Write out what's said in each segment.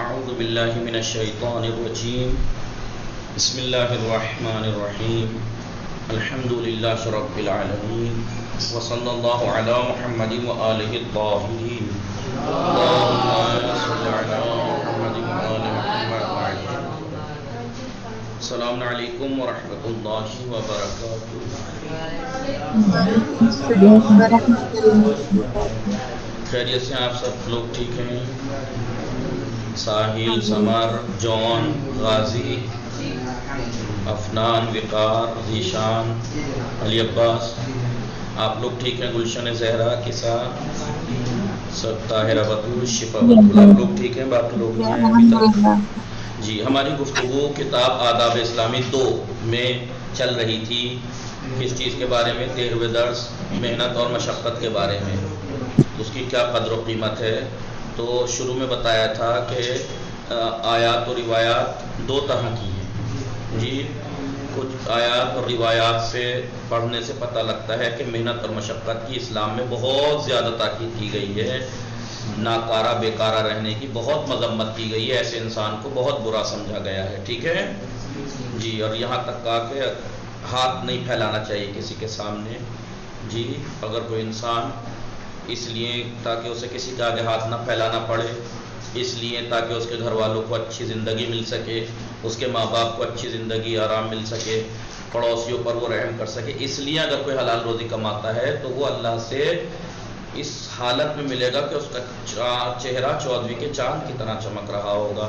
اعوذ باللہ من الشیطان الرجیم بسم اللہ الرحمن الرحیم الحمد للہ رب العالمین وصلی اللہ علی محمد وآلہ الطاہرین اللہم صل علی محمد وآل محمد وعلی السلام علیکم ورحمۃ اللہ وبرکاتہ۔ خیریت سے آپ سب لوگ ٹھیک ہیں؟ ساحل، سمر، جون، غازی، افنان، وقار، ذیشان، علی عباس، آپ لوگ ٹھیک ہیں؟ گلشن زہرا، کسا، سب، طاہرہ بطول، شفا بطول، آپ لوگ ٹھیک ہیں؟ باقی لوگ نہیں ہیں ابھی تک؟ جی، ہماری گفتگو کتاب آداب اسلامی 2 میں چل رہی تھی۔ کس چیز کے بارے میں؟ 13ویں درس محنت اور مشقت کے بارے میں، اس کی کیا قدر و قیمت ہے۔ تو شروع میں بتایا تھا کہ آیات و روایات 2 طرح کی ہیں جی۔ کچھ آیات اور روایات سے پڑھنے سے پتہ لگتا ہے کہ محنت اور مشقت کی اسلام میں بہت زیادہ تاکید کی گئی ہے، ناکارہ بیکارہ رہنے کی بہت مذمت کی گئی ہے، ایسے انسان کو بہت برا سمجھا گیا ہے، ٹھیک ہے جی۔ اور یہاں تک کہا کہ ہاتھ نہیں پھیلانا چاہیے کسی کے سامنے جی، اگر کوئی انسان، اس لیے تاکہ اسے کسی کے آگے ہاتھ نہ پھیلانا پڑے، اس لیے تاکہ اس کے گھر والوں کو اچھی زندگی مل سکے، اس کے ماں باپ کو اچھی زندگی آرام مل سکے، پڑوسیوں پر وہ رحم کر سکے، اس لیے اگر کوئی حلال روزی کماتا ہے تو وہ اللہ سے اس حالت میں ملے گا کہ اس کا چہرہ 14ویں کے چاند کی طرح چمک رہا ہوگا،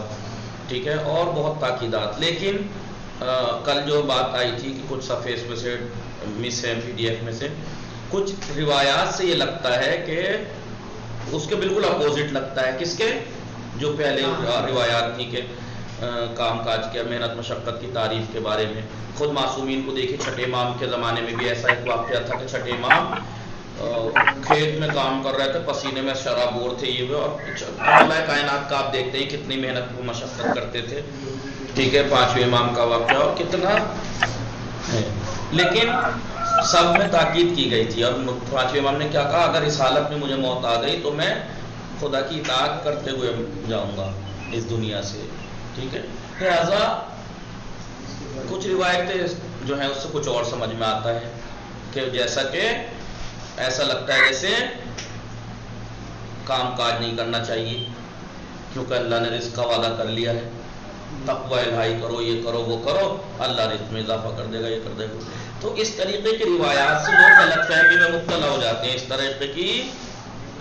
ٹھیک ہے۔ اور بہت تاکیدات، لیکن کل جو بات آئی تھی کہ کچھ صفحے اس میں سے مس ہے PDF میں سے، کچھ روایات سے یہ لگتا ہے کہ اس کے بالکل اپوزٹ لگتا ہے، کس کے؟ جو پہلے روایات تھی کہ کام کاج کے محنت مشقت کی تعریف کے بارے میں۔ خود معصومین کو دیکھیں، چھٹے امام کے زمانے میں بھی ایسا ایک واقعہ تھا کہ چھٹے امام کھیت میں کام کر رہے تھے، پسینے میں شرابور تھے یہ، اور مولا کائنات کا آپ دیکھتے ہیں کتنی محنت و مشقت کرتے تھے، ٹھیک ہے۔ 5ویں امام کا واقعہ اور کتنا ہے، لیکن سب میں تاکید کی گئی تھی۔ اور 5ویں امام نے کیا کہا؟ اگر اس حالت میں مجھے موت آ گئی تو میں خدا کی اطاعت کرتے ہوئے جاؤں گا اس دنیا سے، ٹھیک ہے۔ لہٰذا کچھ روایتیں جو ہیں اس سے کچھ اور سمجھ میں آتا ہے کہ جیسا کہ ایسا لگتا ہے جیسے کام کاج نہیں کرنا چاہیے کیونکہ اللہ نے رزق کا وعدہ کر لیا ہے، تقوی الہی کرو، یہ کرو وہ کرو، اللہ رزق میں اضافہ کر دے گا، یہ کر دے گا۔ تو اس طریقے کی روایات سے لوگ غلط فہمی میں مبتلا ہو جاتے ہیں، اس طریقے کی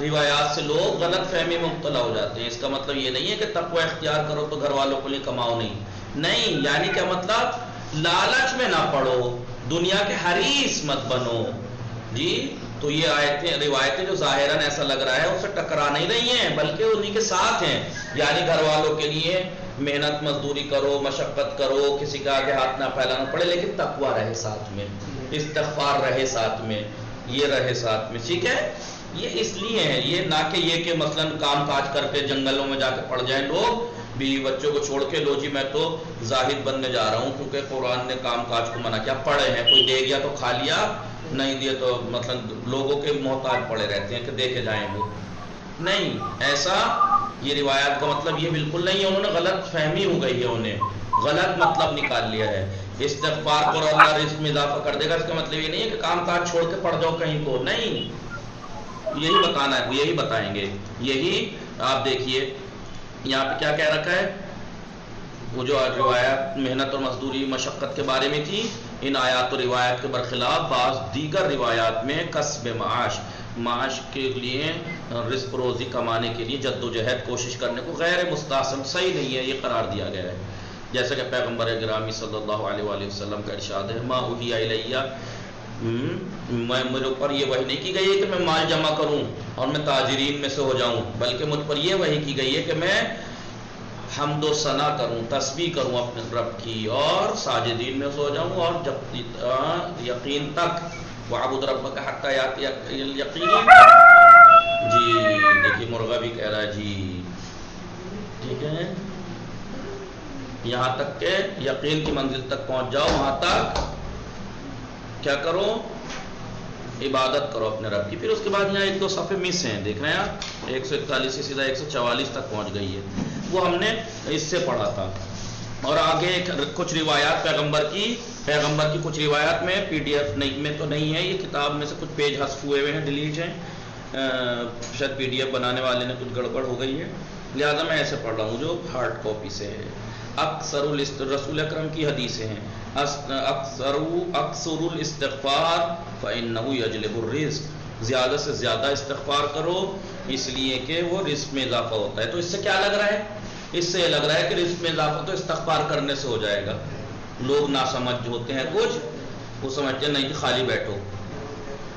روایات سے لوگ غلط فہمی میں مبتلا ہو جاتے ہیں۔ اس کا مطلب یہ نہیں ہے کہ تقوی اختیار کرو تو گھر والوں کو لیے کماؤ نہیں، یعنی کیا مطلب؟ لالچ میں نہ پڑو، دنیا کے حریص مت بنو جی۔ تو یہ آیتیں، روایتیں جو ظاہراً ایسا لگ رہا ہے اس سے ٹکرا نہیں رہی ہیں، بلکہ انہی کے ساتھ ہیں، یعنی گھر والوں کے لیے محنت مزدوری کرو، مشقت کرو، کسی کے آگے ہاتھ نہ پھیلانا پڑے، لیکن تقویٰ رہے ساتھ میں، استغفار رہے ساتھ میں، یہ رہے ساتھ میں، ٹھیک ہے۔ یہ اس لیے ہے، یہ نہ کہ یہ کہ مثلاً کام کاج کر کے جنگلوں میں جا کے پڑ جائیں لوگ، بیوی بچوں کو چھوڑ کے، لو جی میں تو زاہد بننے جا رہا ہوں کیونکہ قرآن نے کام کاج کو منع کیا، پڑے ہیں، کوئی دے گیا تو کھا لیا، نہیں دیے تو مثلاً لوگوں کے محتاج پڑے رہتے ہیں کہ دے کے جائیں وہ، نہیں ایسا۔ یہ روایات کا مطلب یہ بالکل نہیں ہے، انہوں نے غلط فہمی ہو گئی ہے، انہیں غلط مطلب نکال لیا ہے۔ استغفار کرو اللہ رزق میں اضافہ کر دے گا، اس کا مطلب یہ نہیں ہے کہ کام کاج چھوڑ کے پڑ جاؤ کہیں کو، نہیں، یہی بتانا ہے، یہی بتائیں گے، یہی آپ دیکھیے یہاں پہ کیا کہہ رکھا ہے۔ وہ جو روایات محنت اور مزدوری مشقت کے بارے میں تھی، ان آیات و روایات کے برخلاف بعض دیگر روایات میں کسب معاش کے لیے، رزق روزی کمانے کے لیے جد و جہد کوشش کرنے کو غیر مستحسن، صحیح نہیں ہے، یہ قرار دیا گیا ہے۔ جیسا کہ پیغمبر گرامی صلی اللہ علیہ وآلہ وسلم کا ارشاد ہے، ما اوحی الیہ، میرے اوپر یہ وحی نہیں کی گئی ہے کہ میں مال جمع کروں اور میں تاجرین میں سے ہو جاؤں، بلکہ مجھ پر یہ وحی کی گئی ہے کہ میں حمد و ثنا کروں، تسبیح کروں اپنے رب کی، اور ساجدین میں سے ہو جاؤں، اور جب یقین تک، وَاعْبُدْ رَبَّكَ حَتَّىٰ يَأْتِيَكَ الْيَقِينُ، جی دیکھیے مرغہ بھی کہہ رہا ہے جی، ٹھیک ہے، یہاں تک کہ یقین کی منزل تک پہنچ جاؤ، وہاں تک کیا کرو؟ عبادت کرو اپنے رب کی. پھر اس کے بعد یہاں ایک دو صفحے مس ہیں، دیکھ رہے ہیں آپ، 141 سے سیدھا 144 تک پہنچ گئی ہے. وہ ہم نے اس سے پڑھا تھا. اور آگے کچھ روایات پیغمبر کی کچھ روایات میں PDF میں تو نہیں ہے، یہ کتاب میں سے کچھ پیج حذف ہوئے ہوئے ہیں، ڈیلیٹ ہیں، شاید PDF بنانے والے نے کچھ گڑبڑ ہو گئی ہے، لہذا میں ایسے پڑھ رہا ہوں جو ہارڈ کاپی سے ہے. رسول اکرم کی حدیثیں ہیں، اکثر الاستغفار فإنه يجلب الرزق، زیادہ سے زیادہ استغفار کرو اس لیے کہ وہ رزق میں اضافہ ہوتا ہے. تو اس سے کیا لگ رہا ہے؟ اس سے یہ لگ رہا ہے کہ رزق میں اضافہ تو استغفار کرنے سے ہو جائے گا. لوگ ناسمجھ ہوتے ہیں کچھ، وہ سمجھتے ہیں نہیں کہ خالی بیٹھو.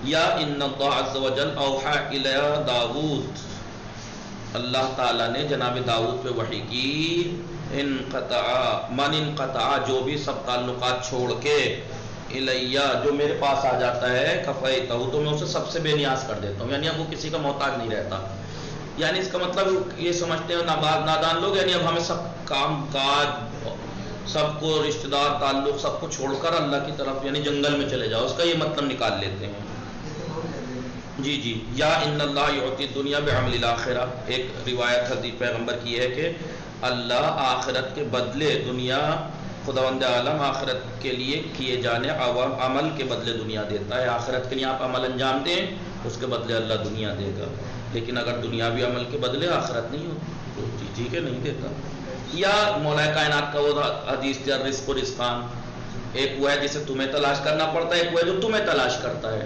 یا ان اللہ عز وجل اوحى الی داؤد، اللہ تعالیٰ نے جناب داؤد پہ وحی کی، من انقطع، جو بھی سب تعلقات چھوڑ کے، الیہ، جو میرے پاس آ جاتا ہے، کفیتہ، تو میں اسے سب سے بے نیاز کر دیتا ہوں، یعنی اب وہ کسی کا محتاج نہیں رہتا. یعنی اس کا مطلب یہ سمجھتے ہیں نادان لوگ، یعنی اب ہمیں سب کام کاج، سب کو رشتہ دار تعلق سب کو چھوڑ کر اللہ کی طرف یعنی جنگل میں چلے جاؤ، اس کا یہ مطلب نکال لیتے ہیں. جی یا ان اللہ یعطی دنیا بعمل الاخرہ، ایک روایت حدیث پیغمبر کی ہے کہ اللہ آخرت کے بدلے دنیا، خداوند عالم آخرت کے لیے کیے جانے عمل کے بدلے دنیا دیتا ہے. آخرت کے لیے آپ عمل انجام دیں، اس کے بدلے اللہ دنیا دے گا. لیکن اگر دنیاوی عمل کے بدلے آخرت نہیں ہوتی، ٹھیک ہے، نہیں دیتا. یا مولا کائنات کا وہ حدیث تھی، الرزق رزقان، ایک وہ ہے جسے تمہیں تلاش کرنا پڑتا ہے، ایک وہ ہے جو تمہیں تلاش کرتا ہے.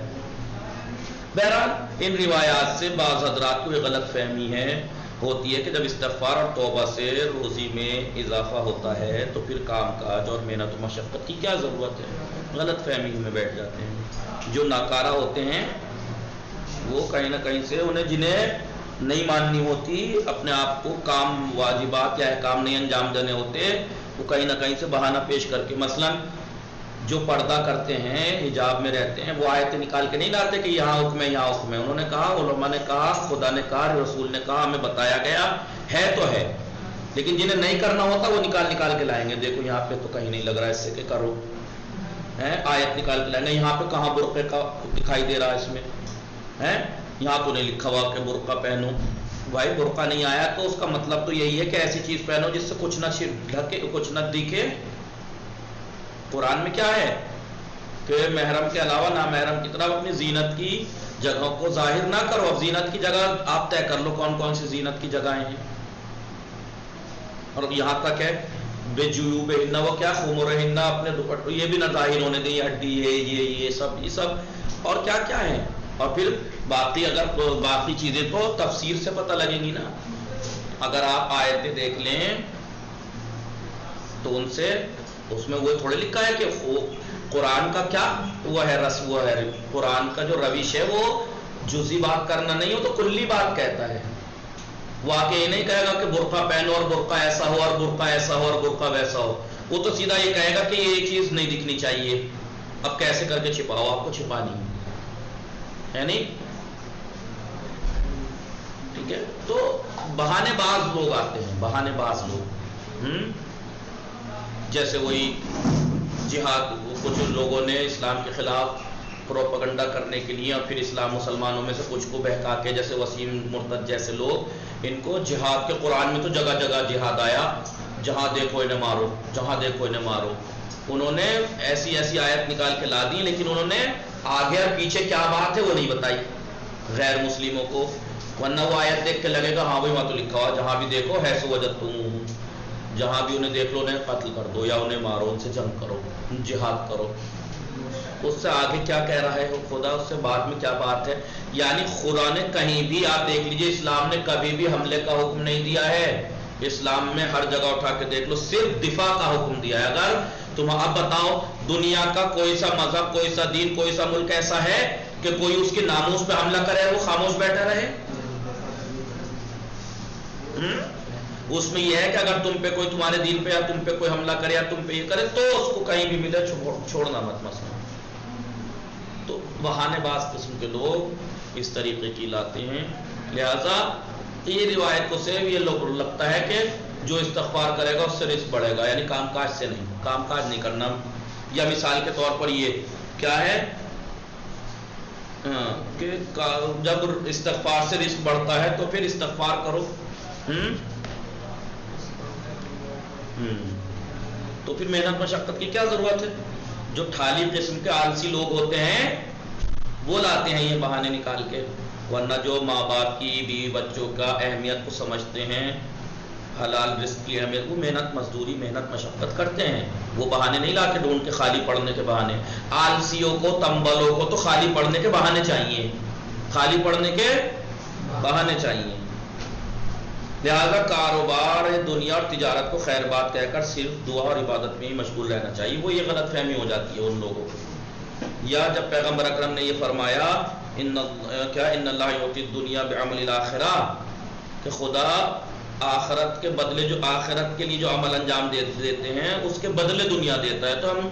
بہرحال ان روایات سے بعض حضرات کو یہ غلط فہمی ہوتی ہے کہ جب استغفار اور توبہ سے روزی میں اضافہ ہوتا ہے تو پھر کام کاج اور محنت و مشقت کی کیا ضرورت ہے. غلط فہمی میں بیٹھ جاتے ہیں. جو ناکارہ ہوتے ہیں وہ کہیں نہ کہیں سے جنہیں نہیں ماننی ہوتی، اپنے آپ کو کام واجبات یا احکام نہیں انجام دینے ہوتے، وہ کہیں نہ کہیں سے بہانہ پیش کر کے، مثلا جو پردہ کرتے ہیں، حجاب میں رہتے ہیں، وہ آیتیں نکال کے نہیں لاتے کہ یہاں حکم ہے یہاں حکم ہے. انہوں نے کہا، علماء نے کہا، خدا نے کہا، رسول نے کہا، ہمیں بتایا گیا ہے تو ہے. لیکن جنہیں نہیں کرنا ہوتا وہ نکال کے لائیں گے، دیکھو یہاں پہ تو کہیں نہیں لگ رہا اس سے کہ کرو، آیت نکال کے لائیں گے، یہاں پہ کہاں برقعے کا دکھائی دے رہا ہے اس میں، یہاں تو نہیں لکھا ہوا کہ برقع پہنو. بھائی برقع نہیں آیا تو اس کا مطلب تو یہی ہے کہ ایسی چیز پہنو جس سے کچھ نہ ڈھکے، کچھ نہ دکھے. قرآن میں کیا ہے کہ محرم کے علاوہ نامحرم کی طرف اپنی زینت کی جگہوں کو ظاہر نہ کرو. اب زینت کی جگہ آپ طے کر لو کون کون سی زینت کی جگہیں ہیں. اور یہاں تک ہے بے جیوبہن، وہ کیا خمرہن، اپنے دوپٹوں، یہ بھی نہ ظاہر ہونے دیں، یہ ہڈی ہے، یہ سب اور کیا کیا ہے. اور پھر باقی چیزیں تو تفسیر سے پتہ لگیں گی نا. اگر آپ آیتیں دیکھ لیں تو اس میں وہ تھوڑے لکھا ہے کہ قرآن کا کیا وہ ہے رسم، وہ ہے قرآن کا جو روش ہے وہ جزئی بات کرنا نہیں ہو تو کلی بات کہتا ہے. وہ آ کے یہ نہیں کہے گا کہ برقع پہنو اور برقع ایسا ہو اور برقع ایسا ہو اور برقع ویسا ہو. وہ تو سیدھا یہ کہے گا کہ یہ چیز نہیں دکھنی چاہیے، اب کیسے کر کے چھپاؤ، آپ کو چھپانی ہے نہیں. ٹھیک ہے، تو بہانے باز لوگ آتے ہیں، بہانے باز لوگ، جیسے وہی جہاد، کچھ لوگوں نے اسلام کے خلاف پروپیگنڈا کرنے کے لیے اور پھر اسلام مسلمانوں میں سے کچھ کو بہکا کے، جیسے وسیم مرتد جیسے لوگ، ان کو جہاد کے قرآن میں تو جگہ جگہ جہاد آیا، جہاں دیکھو انہیں مارو، جہاں دیکھو انہیں مارو. انہوں نے ایسی آیت نکال کے لا دی، لیکن انہوں نے آگے اور پیچھے کیا بات ہے وہ نہیں بتائی غیر مسلموں کو. ورنہ وہ آیت دیکھ کے لگے گا ہاں بھائی وہاں تو لکھا ہوا جہاں بھی دیکھو ہے سو وجدتم، جہاں بھی انہیں دیکھ لو انہیں قتل کر دو یا انہیں مارو، ان سے جنگ کرو، جہاد کرو. اس سے آگے کیا کہہ رہا ہے خدا، اس سے بعد میں کیا بات ہے. یعنی خدا نے کہیں بھی، آپ دیکھ لیجئے، اسلام نے کبھی بھی حملے کا حکم نہیں دیا ہے. اسلام میں ہر جگہ اٹھا کے دیکھ لو صرف دفاع کا حکم دیا ہے. اگر تم اب بتاؤ دنیا کا کوئی سا مذہب، کوئی سا دین، کوئی سا ملک ایسا ہے کہ کوئی اس کے ناموس پہ حملہ کرے وہ خاموش بیٹھا رہے؟ اس میں یہ ہے کہ اگر تم پہ کوئی، تمہارے دین پہ یا تم پہ کوئی حملہ کرے یا تم پہ یہ کرے تو اس کو کہیں بھی ملے چھوڑنا مت مسئلہ. تو بہانے باز قسم کے لوگ اس طریقے کی لاتے ہیں. لہذا یہ روایت کو سے یہ لوگ لگتا ہے کہ جو استغفار کرے گا اس سے رزق بڑھے گا، یعنی کام کاج سے نہیں، کام کاج نہیں کرنا. یا مثال کے طور پر یہ کیا ہے ہاں کہ جب استغفار سے رزق بڑھتا ہے تو پھر استغفار کرو. تو پھر محنت مشقت کی کیا ضرورت ہے؟ جو ٹھالی قسم کے آلسی لوگ ہوتے ہیں وہ لاتے ہیں یہ بہانے نکال کے، ورنہ جو ماں باپ کی بیوی بچوں کا اہمیت کو سمجھتے ہیں، حلال رزق کی اہمیت، وہ محنت مزدوری محنت مشقت کرتے ہیں. وہ بہانے نہیں لا کے ڈھونڈ کے خالی پڑھنے کے بہانے. آلسیوں کو تنبلوں کو تو خالی پڑھنے کے بہانے چاہیے، خالی پڑھنے کے بہانے چاہیے. لہذا کاروبار دنیا اور تجارت کو خیر بات کہہ کر صرف دعا اور عبادت میں ہی مشغول رہنا چاہیے. وہ یہ غلط فہمی ہو جاتی ہے ان لوگوں کو. یا جب پیغمبر اکرم نے یہ فرمایا ان اللہ یعطی الدنیا بعمل الاخرہ، کہ خدا آخرت کے بدلے، جو آخرت کے لیے جو عمل انجام دیتے ہیں اس کے بدلے دنیا دیتا ہے. تو ہم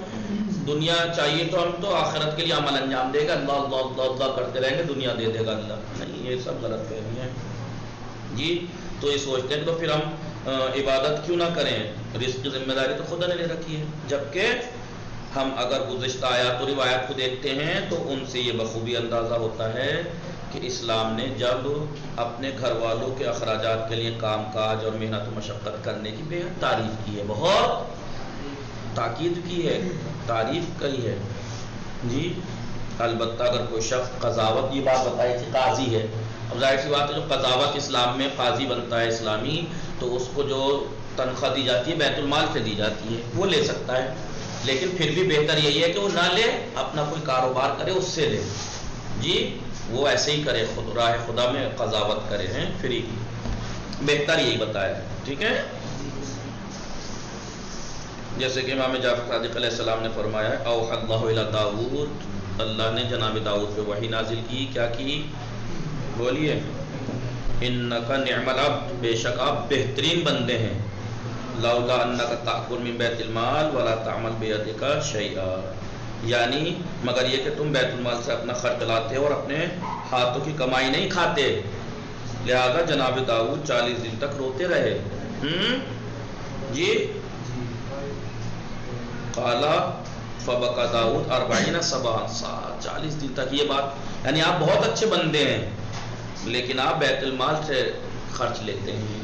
دنیا چاہیے تو ہم تو آخرت کے لیے عمل انجام دے گا، اللہ اللہ اللہ اللہ کرتے رہیں گے، دنیا دے دے گا اللہ. نہیں، یہ سب غلط فہمی ہے جی. تو یہ سوچتے ہیں تو پھر ہم عبادت کیوں نہ کریں، رزق کی ذمہ داری تو خدا نے لے رکھی ہے. جبکہ ہم اگر گزشتہ آیات و روایات کو دیکھتے ہیں تو ان سے یہ بخوبی اندازہ ہوتا ہے کہ اسلام نے جب اپنے گھر والوں کے اخراجات کے لیے کام کاج اور محنت و مشقت کرنے کی بے حد تعریف کی ہے، بہت تاکید کی ہے، تعریف کی ہے جی. البتہ اگر کوئی شخص قضاوت، یہ بات بتائی کہ قاضی ہے، اب ظاہر سی بات ہے جو قضاوت اسلام میں قاضی بنتا ہے اسلامی، تو اس کو جو تنخواہ دی جاتی ہے بیت المال سے دی جاتی ہے، وہ لے سکتا ہے. لیکن پھر بھی بہتر یہی ہے کہ وہ نہ لے، اپنا کوئی کاروبار کرے اس سے لے جی. وہ ایسے ہی کرے، خود راہ خدا میں قضاوت کرے ہیں فری کی، بہتر یہی بتایا ہے. ٹھیک ہے، جیسے کہ امام جعفر صادق علیہ السلام نے فرمایا ہے اوحی اللہ الی داؤد، اللہ نے جناب داؤد پہ وحی نازل کی. کیا کی؟ بولیے. انک نعم العبد، بے شک آپ بہترین بندے ہیں. لولا انک تأکل من بیت المال ولا تعمل بیدک شیئا، یعنی مگر یہ کہ تم بیت المال سے اپنا خرچ لاتے اور اپنے ہاتھوں کی کمائی نہیں کھاتے. لہذا جناب داؤد 40 دن تک روتے رہے. جی. قالا فبکا داؤد 40 صباحا، 40 دن تک. یہ بات یعنی آپ بہت اچھے بندے ہیں لیکن آپ بیت المال سے خرچ لیتے ہیں،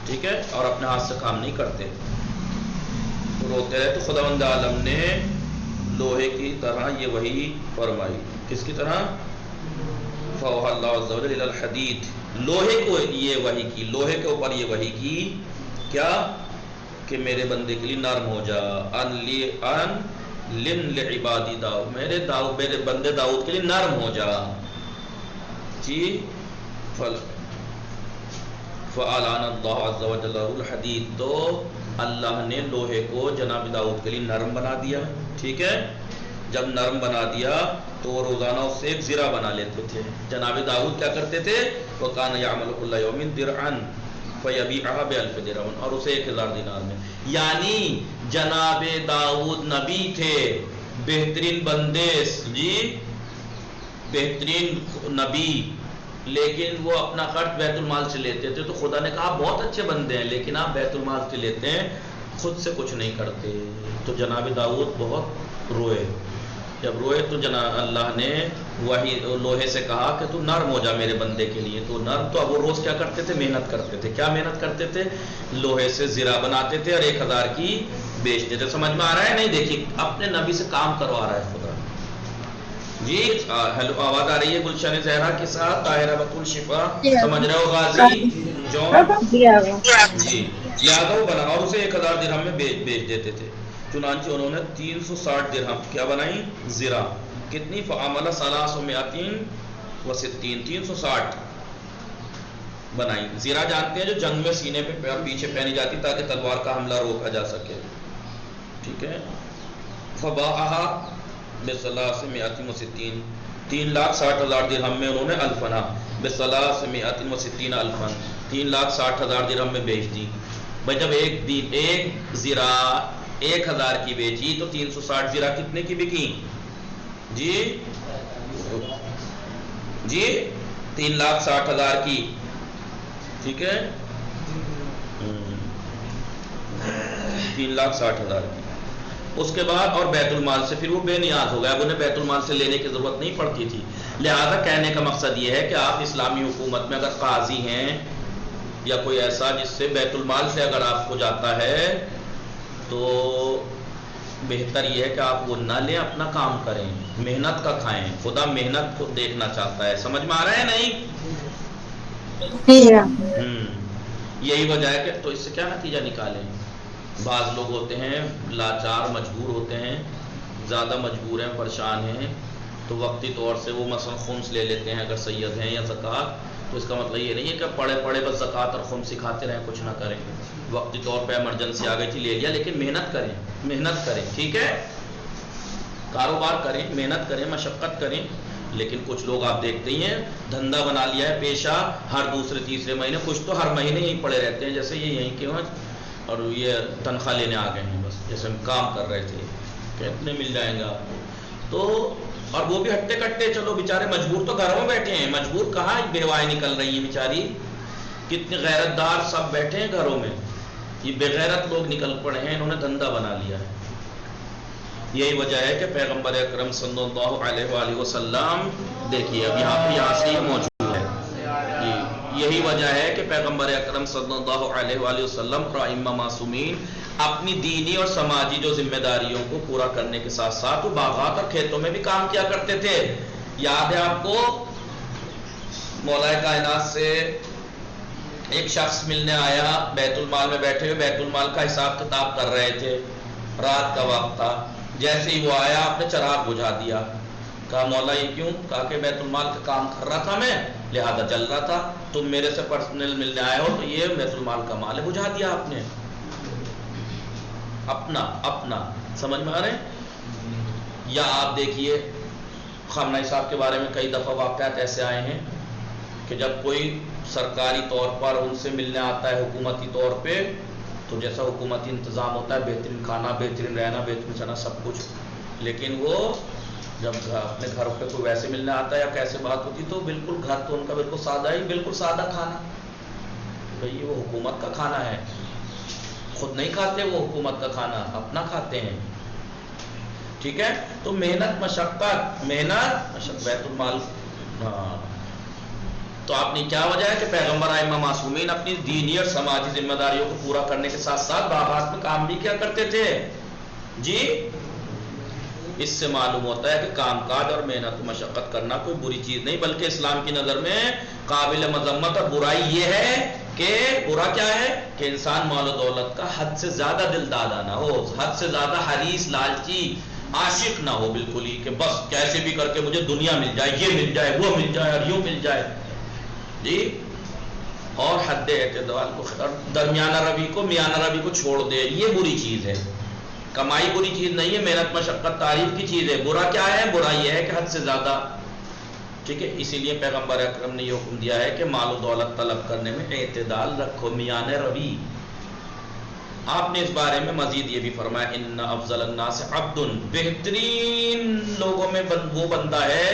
ٹھیک ہے، اور اپنے ہاتھ سے کام نہیں کرتے، روتے رہے. تو خداوند عالم نے لوہے کی طرح یہ وحی فرمائی. کس کی طرح؟ فوحى اللہ عز وجل الى الحدید، لوہے کو یہ وحی کی، لوہے کے اوپر یہ وحی کی. کیا؟ کہ میرے بندے کے لیے نرم ہو جا. ان لن لعبادی داؤد، میرے بندے داؤد کے لیے نرم ہو جا جی. فَأَلَانَ اللَّهُ عَزَّ وَجَلَّ الْحَدِيدَ، تو اللہ نے لوہے کو جناب داؤد کے لیے نرم بنا دیا. ٹھیک ہے، جب نرم بنا دیا تو وہ روزانہ اس سے ایک زرہ بنا لیتے تھے. جناب داؤد کیا کرتے تھے؟ وَكَانَ يَعْمَلُ كُلَّ يَوْمٍ دِرْعًا فَيَبِيعُهَا بِأَلْفِ دِرْهَمٍ، اور اسے 1000 دینار میں. یعنی جناب داؤد نبی تھے، بہترین بندے جی، بہترین نبی، لیکن وہ اپنا خرچ بیت المال سے لیتے تھے. تو خدا نے کہا آپ بہت اچھے بندے ہیں لیکن آپ بیت المال سے لیتے ہیں، خود سے کچھ نہیں کرتے. تو جناب داؤد بہت روئے. جب روئے تو اللہ نے وہی لوہے سے کہا کہ تو نرم ہو جا میرے بندے کے لیے. تو نرم، تو اب وہ روز کیا کرتے تھے؟ محنت کرتے تھے. کیا محنت کرتے تھے؟ لوہے سے زرہ بناتے تھے اور 1000 کی بیچتے تھے. سمجھ میں آ رہا ہے؟ نہیں، دیکھیے اپنے نبی سے کام کروا رہا ہے خدا جی. ہیلو، آواز آ رہی ہے؟ گلشن زہرا کے ساتھ طاہرہ بطول شفا، سمجھ رہے ہو؟ غازی جی. لہذا وہ بنا اور اسے 1000 درہم میں بیچ دیتے تھے. چنانچہ انہوں نے 360 درہم کیا بنائی؟ زرہ. کتنی؟ فعمل 360 360 بنائی. زرہ جانتے ہیں جو جنگ میں سینے پہ پیچھے پہنی جاتی تاکہ تلوار کا حملہ روکا جا سکے. ٹھیک ہے. فباعها ب360، 3,60,000 درہم میں انہوں نے الفنا، ب360 الفن، 3,60,000 درہم میں بیچ دی. بھائی جب ایک زرہ 1000 کی بیچی تو 360 زرہ کتنے کی بکی جی؟ جی 3,60,000 کی. ٹھیک ہے، 3,60,000 کی. اس کے بعد اور بیت المال سے پھر وہ بے نیاز ہو گیا، اب انہیں بیت المال سے لینے کی ضرورت نہیں پڑتی تھی. لہذا کہنے کا مقصد یہ ہے کہ آپ اسلامی حکومت میں اگر قاضی ہیں یا کوئی ایسا جس سے بیت المال سے اگر آپ کو جاتا ہے تو بہتر یہ ہے کہ آپ وہ نہ لیں، اپنا کام کریں، محنت کا کھائیں. خدا محنت کو دیکھنا چاہتا ہے. سمجھ میں آ رہا ہے نہیں؟ یہی وجہ ہے کہ تو اس سے کیا نتیجہ نکالیں. بعض لوگ ہوتے ہیں لاچار، مجبور ہوتے ہیں، زیادہ مجبور ہیں، پریشان ہیں، تو وقتی طور سے وہ مثلا خمس لے لیتے ہیں اگر سید ہیں یا زکوٰۃ. تو اس کا مطلب یہ نہیں ہے کہ پڑھے پڑھے بس زکوٰۃ اور خمس سکھاتے رہیں، کچھ نہ کریں. وقتی طور پہ ایمرجنسی آ گئی تھی لے لیا، لیکن محنت کریں، محنت کریں. ٹھیک ہے، کاروبار کریں، محنت کریں، مشقت کریں. لیکن کچھ لوگ آپ دیکھتے ہی ہیں دھندا بنا لیا ہے پیشہ، ہر دوسرے تیسرے مہینے، کچھ تو ہر مہینے ہی پڑے رہتے ہیں جیسے یہ یہیں کے اور یہ تنخواہ لینے آ گئے ہیں، بس جیسے ہم کام کر رہے تھے کہ اتنے مل جائیں گا. تو اور وہ بھی ہٹتے کٹتے، چلو بیچارے مجبور تو گھروں میں بیٹھے ہیں، مجبور کہاں بیوائیں نکل رہی ہیں بیچاری، کتنے غیرت دار سب بیٹھے ہیں گھروں میں. یہ بے غیرت لوگ نکل پڑے ہیں، انہوں نے دھندا بنا لیا ہے. یہی وجہ ہے کہ پیغمبر اکرم صلی اللہ علیہ وآلہ وسلم، دیکھیے اب یہاں سے یہ موجود ہے، یہی وجہ ہے کہ پیغمبر اکرم صلی اللہ علیہ وآلہ وسلم اور ائمہ معصومین اپنی دینی اور سماجی جو ذمہ داریوں کو پورا کرنے کے ساتھ ساتھ وہ باغات اور کھیتوں میں بھی کام کیا کرتے تھے. یاد ہے آپ کو مولا کائنات سے ایک شخص ملنے آیا، بیت المال میں بیٹھے ہوئے بیت المال کا حساب کتاب کر رہے تھے، رات کا وقت تھا. جیسے ہی وہ آیا آپ نے چراغ بجھا دیا. کہا مولا یہ کیوں؟ کہا کہ بیت المال کا کام کر رہا تھا میں، لہذا جل رہا تھا، تم میرے سے پرسنل ملنے آئے ہو تو یہ بیت المال کا مال ہے، بجھا دیا آپ نے. اپنا سمجھ میں آ رہے ہیں؟ یا آپ دیکھیے خامنہ صاحب کے بارے میں کئی دفعہ واقعات ایسے آئے ہیں کہ جب کوئی سرکاری طور پر ان سے ملنے آتا ہے حکومتی طور پہ، تو جیسا حکومتی انتظام ہوتا ہے، بہترین کھانا، بہترین رہنا، بہترین چنا، سب کچھ، لیکن وہ جب اپنے گھر پہ کوئی ویسے ملنے آتا ہے یا کیسے بات ہوتی تو بالکل گھر تو ان کا بالکل سادہ ہی، بالکل سادہ کھانا. بھئی وہ حکومت کا کھانا ہے، خود نہیں کھاتے وہ حکومت کا کھانا، اپنا کھاتے ہیں. ٹھیک ہے، تو محنت مشقت بیت المال. ہاں، تو آپ نے کیا وجہ ہے کہ پیغمبر ائمہ معصومین اپنی دینی اور سماجی ذمہ داریوں کو پورا کرنے کے ساتھ ساتھ باغات میں کام بھی کیا کرتے تھے. جی، اس سے معلوم ہوتا ہے کہ کام کاج اور محنت و مشقت کرنا کوئی بری چیز نہیں، بلکہ اسلام کی نظر میں قابل مذمت. اور برائی یہ ہے کہ برا کیا ہے کہ انسان مال و دولت کا حد سے زیادہ دلدادہ نہ ہو، حد سے زیادہ حریص، لالچی، عاشق نہ ہو بالکل ہی، کہ بس کیسے بھی کر کے مجھے دنیا مل جائے، یہ مل جائے، وہ مل جائے اور یوں مل جائے. جی، اور حد اعتدال کو، درمیانہ روی کو، میانہ روی کو چھوڑ دے، یہ بری چیز ہے. کمائی بری چیز نہیں ہے، محنت مشقت تعریف کی چیز ہے. برا کیا ہے؟ برا یہ ہے کہ حد سے زیادہ. ٹھیک ہے، اسی لیے پیغمبر اکرم نے یہ حکم دیا ہے کہ مال و دولت طلب کرنے میں اعتدال رکھو، میانہ روی. آپ نے اس بارے میں مزید یہ بھی فرمایا ان افضل الناس عبد، بہترین لوگوں میں وہ بندہ ہے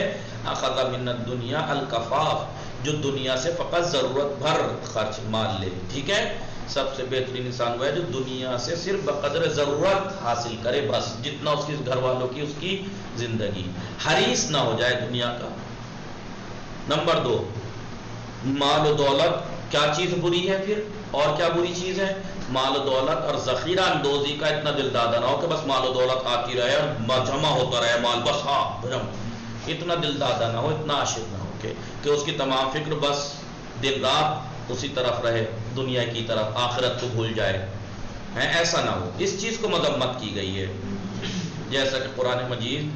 اخذ من الدنیا الکفاف، جو دنیا سے فقط ضرورت بھر خرچ مال لے. ٹھیک ہے، سب سے بہترین انسان وہ ہے جو دنیا سے صرف بقدر ضرورت حاصل کرے، بس جتنا اس کی گھر والوں کی، اس کی زندگی، حریص نہ ہو جائے دنیا کا. نمبر 2، مال و دولت کیا چیز بری ہے پھر؟ اور کیا بری چیز ہے؟ مال و دولت اور ذخیرہ اندوزی کا اتنا دل دادا نہ ہو کہ بس مال و دولت آتی رہے اور جمع ہوتا رہے مال، بس ہاں اتنا دل دادا نہ ہو، اتنا عاشق نہ ہو کہ اس کی تمام فکر بس دن رات اسی طرف رہے، دنیا کی طرف، آخرت کو بھول جائے. ایسا نہ ہو. اس چیز کو مذمت کی گئی ہے، جیسا کہ قرآن مجید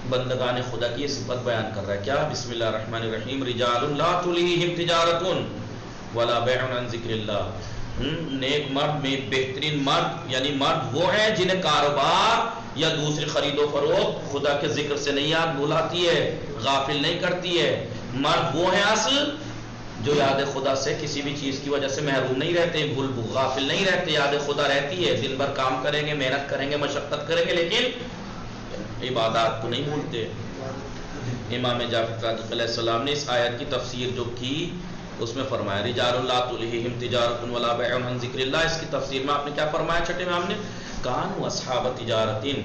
بندگان خدا کی یہ صفت بیان کر رہا ہے. کیا؟ بسم اللہ الرحمن الرحیم، رجال لا تلہیہم تجارت ولا بیع عن ذکر اللہ. نیک مرد میں بہترین مرد یعنی مرد وہ ہیں جنہیں کاروبار یا دوسری خرید و فروخت خدا کے ذکر سے نہیں یاد بھلاتی ہے، غافل نہیں کرتی ہے. مرد وہ ہیں اصل جو یاد خدا سے کسی بھی چیز کی وجہ سے محروم نہیں رہتے، غافل نہیں رہتے، یاد خدا رہتی ہے. دن بھر کام کریں گے، محنت کریں گے، مشقت کریں گے، لیکن عبادات کو نہیں بھولتے. امام جعفر صادق علیہ السلام نے اس آیت کی تفسیر جو کی اس میں فرمایا رجال لا تلہیہم تجارت ولا بیع عن ذکر اللہ. اس کی تفسیر میں آپ نے کیا فرمایا چھٹے امام نے؟ کانوا اصحاب تجارتین،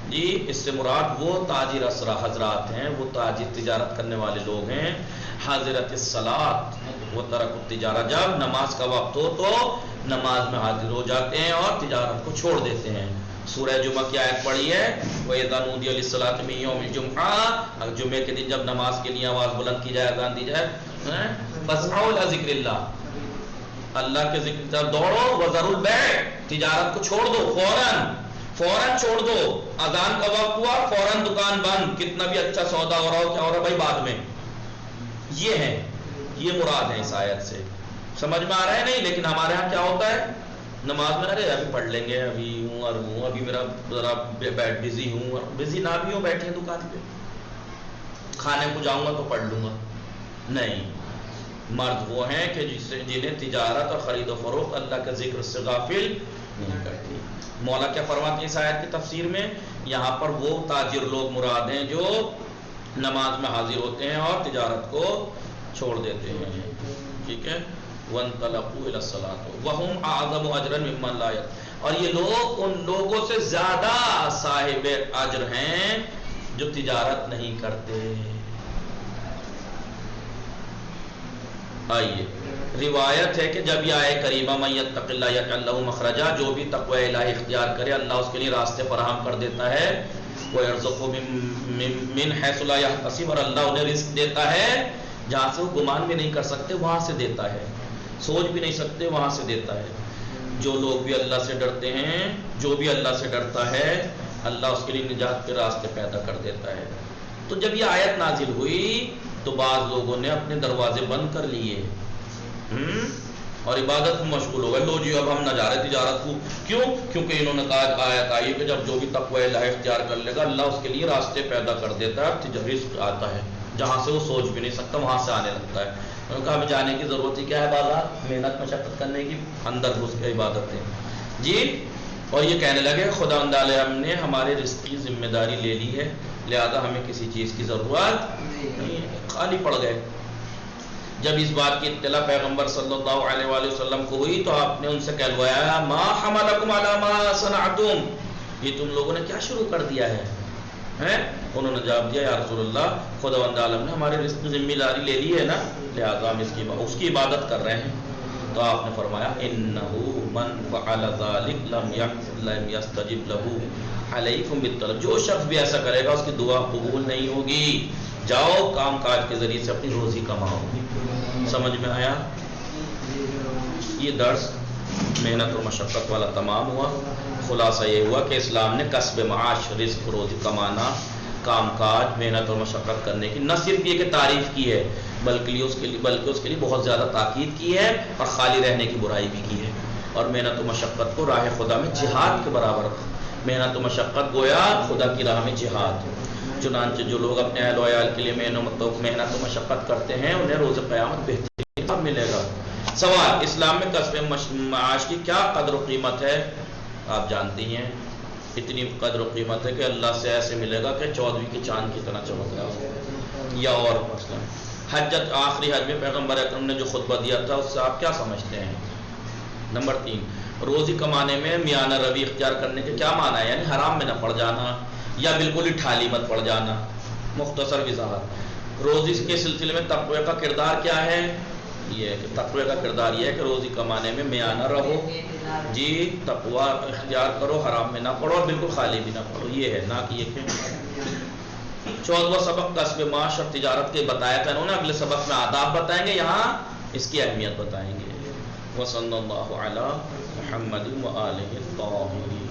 جی اس سے مراد وہ تاجر اسرا حضرات ہیں، وہ تاجر تجارت کرنے والے لوگ ہیں، حاضرت الصلاۃ وہ ترک التجارہ، جب نماز کا وقت ہو تو نماز میں حاضر ہو جاتے ہیں اور تجارت کو چھوڑ دیتے ہیں۔ سورہ جمعہ کی آیت پڑھی ہے، وَإِذَا نُودِيَ لِلصَّلَاةِ مِن يَوْمِ الْجُمْعَةِ، جمعے کے دن جب نماز کے لیے آواز بلند کی جائے، اذان دی جائے، فَاسْعَوْا إِلَىٰ ذِكْرِ اللَّهِ، اللہ کے ذکر کی طرف دوڑو، وَذَرُوا الْبَيْعَ، تجارت کو چھوڑ دو، فوراً چھوڑ دو، اذان کا وقت ہوا فوراً دکان بند، کتنا بھی اچھا سودا ہو رہا ہو کیا ہو رہا بھائی بعد میں۔ یہ ہے، یہ مراد ہے اس آیت سے، سمجھ میں آ رہا ہے نہیں؟ لیکن ہمارے ہاں کیا ہوتا ہے، نماز میں ارے ابھی پڑھ لیں گے، ابھی ہوں اور ہوں، ابھی میرا ذرا بزی ہوں، اور بزی نہ بھی ہوں بیٹھے دکان پہ، کھانے کو جاؤں گا تو پڑھ لوں گا۔ نہیں، مرد وہ ہیں کہ جنہیں تجارت اور خرید و فروخت اللہ کے ذکر سے غافل نہیں کرتی۔ مولا کیا فرماتے ہیں اس آیت کی تفسیر میں؟ یہاں پر وہ تاجر لوگ مراد ہیں جو نماز میں حاضر ہوتے ہیں اور تجارت کو چھوڑ دیتے ہیں، ٹھیک ہے۔ وَانْطَلَقُوا إِلَى الصَّلَاةِ وَهُمْ أَعْظَمُ أَجْرًا مِمَّنْ لَا يَتَّقُونَ، اور یہ لوگ ان لوگوں سے زیادہ صاحب اجر ہیں جو تجارت نہیں کرتے۔ آئیے، روایت ہے کہ جب یہ آئے کریمہ مَن يَتَّقِ اللَّهَ يَجْعَل لَّهُ مَخْرَجًا، جو بھی تقوی الہی اختیار کرے اللہ اس کے لیے راستے فراہم کر دیتا ہے، وَيَرْزُقْهُ مِنْ حَيْثُ لَا يَحْتَسِبُ، اور اللہ انہیں رزق دیتا ہے جہاں سے وہ گمان بھی نہیں کر سکتے، وہاں سے دیتا ہے، سوچ بھی نہیں سکتے وہاں سے دیتا ہے۔ جو لوگ بھی اللہ سے ڈرتے ہیں، جو بھی اللہ سے ڈرتا ہے، اللہ اس کے لیے نجات کے راستے پیدا کر دیتا ہے۔ تو جب یہ آیت نازل ہوئی تو بعض لوگوں نے اپنے دروازے بند کر لیے اور عبادت میں مشغول ہو گئے، لو جی اب ہم نہ جا رہے تجارت کو، کیوں؟ کیونکہ انہوں نے کہا، آیت آئی کہ جب جو بھی تقوی الہی اختیار کر لے گا اللہ اس کے لیے راستے پیدا کر دیتا ہے، رزق آتا ہے جہاں سے وہ سوچ بھی نہیں سکتا، وہاں سے آنے لگتا ہے۔ انہوں نے کہا ہمیں جانے کی ضرورت ہی کیا ہے بازار، محنت مشقت کرنے کی، اندر گھس کے عبادت ہے جی۔ اور یہ کہنے لگے خدا ہم نے ہمارے رزق کی ذمہ داری لے لی ہے، لہذا ہمیں کسی چیز کی ضرورت نہیں ہے، خالی پڑ گئے۔ جب اس بات کی اطلاع پیغمبر صلی اللہ علیہ وآلہ وسلم کو ہوئی تو آپ نے ان سے کہلوایا، ما حملکم علی ما صنعتم، یہ تم لوگوں نے کیا شروع کر دیا ہے؟ انہوں نے جواب دیا، یا رسول اللہ خداوند عالم نے ہمارے رزق کی ذمہ داری لے لی ہے نا، لہذا ہم اس کی عبادت کر رہے ہیں۔ تو آپ نے فرمایا، انہ من فعل ذلک لم یستجب لہ علیکم بالطلب، جو شخص بھی ایسا کرے گا اس کی دعا قبول نہیں ہوگی، جاؤ کام کاج کے ذریعے سے اپنی روزی کماؤ۔ سمجھ میں آیا؟ یہ درس محنت اور مشقت والا تمام ہوا۔ خلاصہ یہ ہوا کہ اسلام نے کسب معاش، رزق روزی کمانا، کام کاج، محنت اور مشقت کرنے کی نہ صرف یہ کہ تعریف کی ہے بلکہ اس کے لیے بہت زیادہ تاکید کی ہے اور خالی رہنے کی برائی بھی کی ہے، اور محنت و مشقت کو راہ خدا میں جہاد کے برابر، محنت و مشقت گویا خدا کی راہ میں جہاد۔ چنانچہ جو لوگ اپنے اہل و عیال کے لیے محنت و مشقت کرتے ہیں انہیں روز قیامت بہترین ملے گا۔ سوال، اسلام میں کسب معاش کی کیا قدر و قیمت ہے؟ آپ جانتی ہیں اتنی قدر و قیمت ہے کہ اللہ سے ایسے ملے گا کہ 14ویں کی چاند کی طرح چمک رہا ہو۔ یا اور مثلا حجت، آخری حج میں پیغمبر اکرم نے جو خطبہ دیا تھا اس سے آپ کیا سمجھتے ہیں؟ نمبر 3، روزی کمانے میں میانہ روی اختیار کرنے کے کیا معنی ہے؟ یعنی حرام میں نہ پڑ جانا یا بالکل ہی ٹھالی مت پڑ جانا۔ مختصر وضاحت، روزی کے سلسلے میں تقوی کا کردار کیا ہے؟ یہ ہے کہ تقوی کا کردار یہ ہے کہ روزی کمانے میں میانہ رہو، جی تقوی اختیار کرو، حرام میں نہ پڑو اور بالکل خالی بھی نہ پڑو، یہ ہے، نہ کہ یہ کہ 14واں سبق کسب معاش اور تجارت کے بتایا تھا انہوں نے، اگلے سبق میں آداب بتائیں گے، یہاں اس کی اہمیت بتائیں گے۔ وصلی اللہ علی محمد وآلہ الطاہرین۔